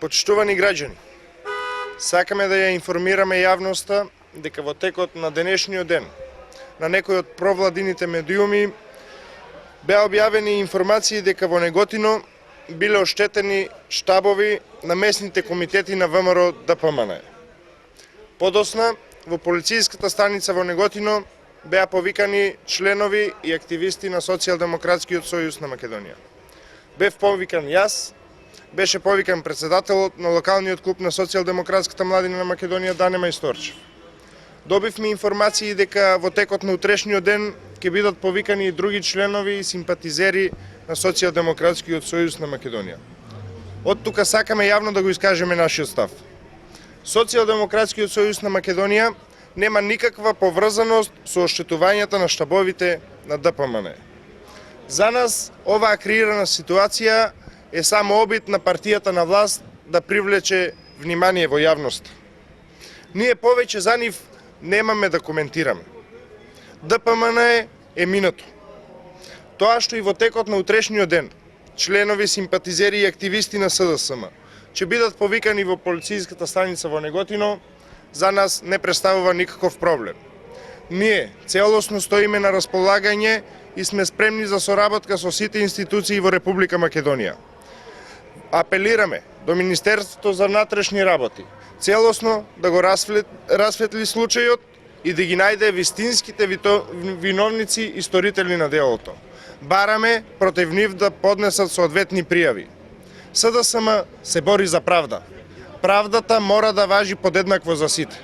Почитувани граѓани, сакаме да ја информираме јавноста дека во текот на денешниот ден на некои од провладините медиуми беа објавени информации дека во Неготино биле оштетени штабови на местните комитети на ВМРО ДПМН. Подосна, во полицијската станица во Неготино беа повикани членови и активисти на Социјалдемократскиот сојуз на Македонија. Бев повикан јас, беше повикан председателот на локалниот клуб на Социјалдемократската младина на Македонија Дане Мајсторчев. Добивме информации дека во текот на утрешниот ден ќе бидат повикани и други членови и симпатизери на Социјалдемократскиот сојуз на Македонија. Од тука сакаме јавно да го искажеме нашиот став. Социјалдемократскиот сојуз на Македонија нема никаква поврзаност со оштетувањата на штабовите на ДПМН. За нас оваа креирана ситуација е само обид на партијата на власт да привлече внимание во јавноста. Ние повеќе за нив немаме да коментираме. ДПМН е минато. Тоа што и во текот на утрешниот ден членови, симпатизери и активисти на СДСМ ќе бидат повикани во полицијската станица во Неготино, за нас не представува никаков проблем. Ние целосно стоиме на располагање и сме спремни за соработка со сите институции во Република Македонија. Апелираме до Министерството за внатрешни работи целосно да го расветли случајот и да ги најде вистинските виновници и сторители на делото. Бараме против нив да поднесат соодветни пријави. СДСМ се бори за правда. Правдата мора да важи подеднакво за сите.